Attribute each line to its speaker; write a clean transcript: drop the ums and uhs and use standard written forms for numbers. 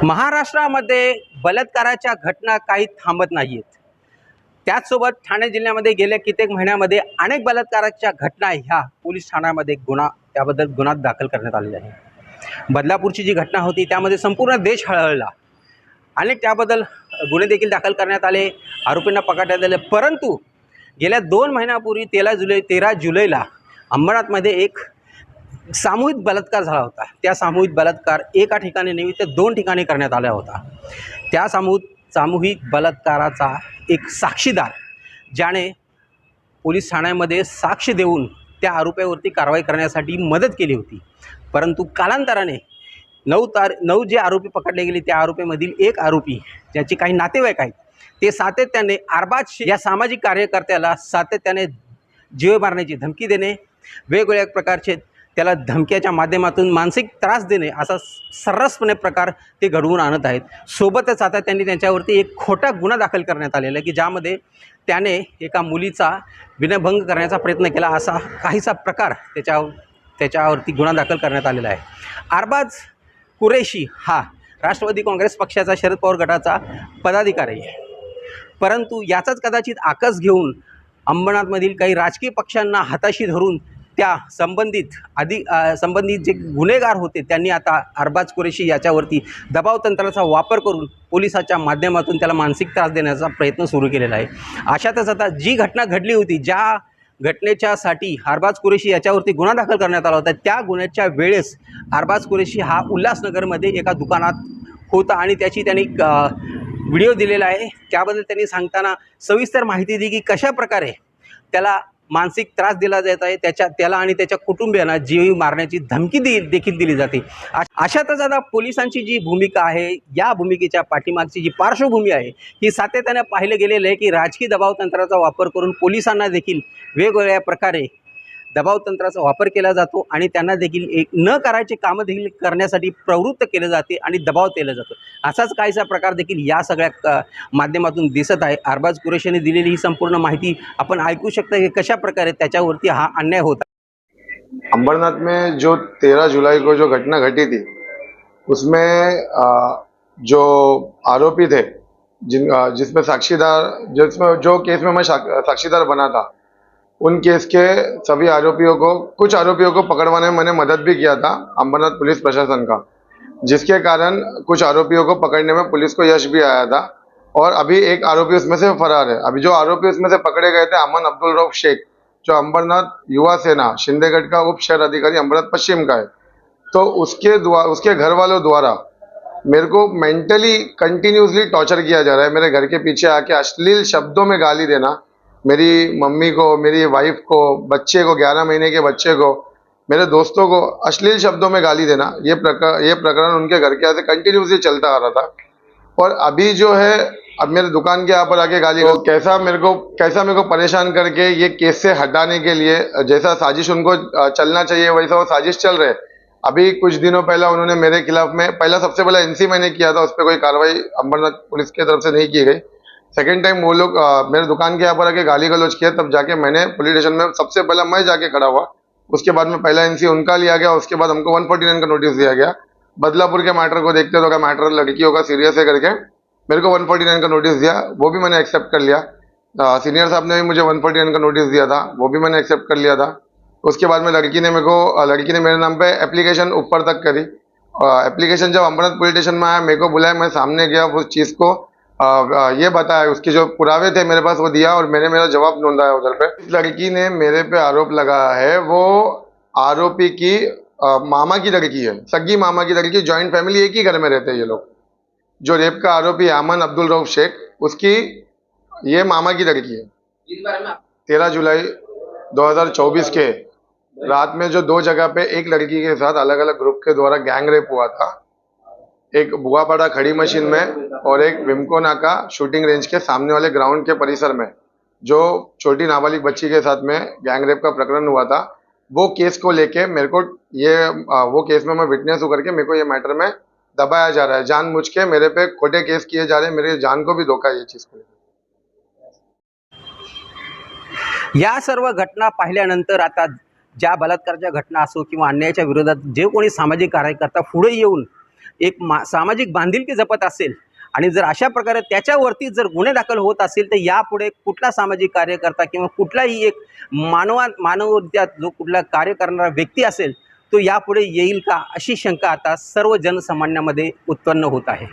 Speaker 1: महाराष्ट्रामध्ये बलात्काराच्या घटना काही थांबत नाहीत। त्याचसोबत ठाणे जिल्ह्यामध्ये गेल्या कित्येक महिन्यामध्ये अनेक बलात्काराच्या घटना ह्या पोलीस ठाण्यामध्ये त्याबद्दल गुन्हा दाखल करण्यात आलेला आहे। बदलापूरची जी घटना होती त्यामध्ये संपूर्ण देश हळहळला आणि त्याबद्दल गुन्हे देखील दाखल करण्यात आले, आरोपींना पकडण्यात आले। परंतु गेल्या 2 महिन्यापूर्वी 13 जुलैला अंबरनाथमध्ये एक सामूहिक बलात्कार झाला होता। त्या सामूहिक बलात्कार एका ठिकाणी नव्हे तर 2 ठिकाणी करण्यात आला होता। त्या सामूहिक बलात्काराचा एक साक्षीदार ज्याने पोलीस ठाण्यामध्ये साक्ष देऊन त्या आरोपीवरती कारवाई करण्यासाठी मदत केली होती। परंतु कालांतराने 9 जे आरोपी पकडले गेले त्या आरोपीमधील एक आरोपी ज्याचे काही नातेवाईक आहेत ते सातत्याने अरबाज या सामाजिक कार्यकर्त्याला सातत्याने जीव मारण्याची धमकी देणे, वेगवेगळ्या प्रकारचे त्याला धमक्याच्या माध्यमातून मानसिक त्रास देणे असा सर्रासपणे प्रकार ते घडवून आणत आहेत। सोबतच आता त्यांनी त्यांच्यावरती एक खोटा गुन्हा दाखल करण्यात आलेला आहे की ज्यामध्ये त्याने एका मुलीचा विनयभंग करण्याचा प्रयत्न केला असा काहीसा प्रकार त्याच्यावरती गुन्हा दाखल करण्यात आलेला आहे। अरबाज कुरेशी हा राष्ट्रवादी काँग्रेस पक्षाचा शरद पवार गटाचा पदाधिकारी आहे। परंतु याचाच कदाचित आकस घेऊन अंबरनाथमधील काही राजकीय पक्षांना हाताशी धरून त्या संबंधित जे गुन्हेगार होते त्यांनी आता अरबाज कुरेशी याच्यावरती दबाव तंत्राचा वापर करून पोलिसाच्या माध्यमातून त्याला मानसिक त्रास देण्याचा प्रयत्न सुरू केलेला आहे। अशातच आता जी घटना घडली होती, ज्या घटनेच्यासाठी अरबाज कुरेशी याच्यावरती गुन्हा दाखल करण्यात आला होता, त्या गुन्ह्याच्या वेळेस अरबाज कुरेशी हा उल्हासनगरमध्ये एका दुकानात होता आणि त्याची त्यांनी व्हिडिओ दिलेला आहे। त्याबद्दल त्यांनी सांगताना सविस्तर माहिती दिली की कशा प्रकारे त्याला मानसिक त्रास दिला जात आहे, त्याला आणि त्याच्या कुटुंबियांना जीव मारण्याची धमकी देखील दिली जाते। अशातच आता पोलिसांची जी भूमिका आहे, या भूमिकेच्या पाठीमागची जी पार्श्वभूमी आहे ही सातत्याने पाहिलं गेलेलं आहे की राजकीय दबाव तंत्राचा वापर करून पोलिसांना देखील वेगवेगळ्या प्रकारे दबाव तंत्राचा वापर केला जातो आणि त्यांना देखील एक न करायचे कामं देखील करण्यासाठी प्रवृत्त केले जाते आणि दबाव केला जातो। असाच काहीसा प्रकार देखील या सगळ्या माध्यमातून दिसत आहे। अरबाज कुरेशीने दिलेली ही संपूर्ण माहिती आपण ऐकू शकता की कशा प्रकारे त्याच्यावरती हा अन्याय होता।
Speaker 2: अंबरनाथ में जो 13 जुलाई को जो घटना घटी थी उसमें जो आरोपी थे जिसमें जो केस में मैं साक्षीदार बना था, उन केस के सभी कुछ आरोपियों को पकड़वाने में मैंने मदद भी किया था अंबरनाथ पुलिस प्रशासन का, जिसके कारण कुछ आरोपियों को पकड़ने में पुलिस को यश भी आया था। और अभी एक आरोपी उसमें से फरार है। अभी जो आरोपी उसमें से पकड़े गए थे अमन अब्दुल रऊफ शेख, जो अंबरनाथ युवा सेना शिंदेगढ़ का उप शहर अधिकारी अंबरनाथ पश्चिम का है, तो उसके घर वालों द्वारा मेरे को मेंटली कंटिन्यूसली टॉर्चर किया जा रहा है। मेरे घर के पीछे आके अश्लील शब्दों में गाली देना, मेरी मम्मी को, मेरी वाइफ को, बच्चे को, 11 महीने के बच्चे को, मेरे दोस्तों को अश्लील शब्दों में गाली देना, ये प्रकरण उनके घर के यहाँ से कंटिन्यूसली चलता आ रहा था। और अभी जो है, अब मेरे दुकान के यहाँ पर आके गाली कैसा मेरे को परेशान करके ये केस से हटाने के लिए जैसा साजिश उनको चलना चाहिए वैसा वो साजिश चल रहे। अभी कुछ दिनों पहले उन्होंने मेरे खिलाफ में सबसे पहला एनसी मैंने किया था, उस पर कोई कार्रवाई अंबरनाथ पुलिस की तरफ से नहीं की गई। सेकेंड टाइम वो लोग मेरे दुकान के यहाँ पर आके गाली गलौज किया, तब जाके मैंने पुलिस स्टेशन में सबसे पहला मैं जाके खड़ा हुआ। उसके बाद में पहला एनसी उनका लिया गया, उसके बाद हमको 149 का नोटिस दिया गया। बदलापुर के मैटर को देखते तो क्या मैटर लड़कियों का सीरियस है करके मेरे को 149 का नोटिस दिया, वो भी मैंने एक्सेप्ट कर लिया। सीनियर साहब ने भी मुझे 149 का नोटिस दिया था, वो भी मैंने एक्सेप्ट कर लिया था। उसके बाद में लड़की ने मेरे नाम पे एप्लीकेशन ऊपर तक करी। एप्लीकेशन जब अंबरनाथ पुलिस स्टेशन में आया, मेरे को बुलाया, मैं सामने गया, उस चीज़ को ये बताया, उसके जो पुरावे थे मेरे पास वो दिया और मैंने मेरा जवाब ढूंढा उधर पे। इस लड़की ने मेरे पे आरोप लगाया है, वो आरोपी की मामा की लड़की है, सगी मामा की लड़की, जॉइंट फैमिली, एक ही घर में रहते हैं ये लोग। जो रेप का आरोपी अमन अब्दुल रऊफ शेख, उसकी ये मामा की लड़की है। 13 जुलाई 2024 के रात में जो 2 जगह पे एक लड़की के साथ अलग अलग ग्रुप के द्वारा गैंग रेप हुआ था, एक बुआपाड़ा खड़ी मशीन में और एक विमकोना का शूटिंग रेंज के सामने वाले ग्राउंड के परिसर में, जो छोटी नाबालिग बच्ची के साथ में गैंग रेप का प्रकरण हुआ था, वो केस को लेके मेरे को वो केस में मैं विटनेस होकर के मेरे को ये मैटर में दबाया जा रहा है। जानबूझ के मेरे पे खोटे केस किए जा रहे हैं, मेरे जान को भी धोखा है ये चीज को।
Speaker 1: या सर्व घटना पाहिल्यानंतर आता ज्या बलात्काराच्या घटना असो किंवा अन्यायाच्या विरोधात जे कोणी सामाजिक कार्यकर्ता पुढे येऊन एक सामाजिक बांधिलकी जपत असेल आणि जर अशा प्रकारे त्याच्यावरती जर गुन्हे दाखल होत असतील तर यापुढे कुठला सामाजिक कार्यकर्ता किंवा कुठलाही एक मानवरित्या जो कुठला कार्य करणारा व्यक्ती असेल तो यापुढे येईल का, अशी शंका आता सर्व जनसामान्यामध्ये उत्पन्न होत आहे.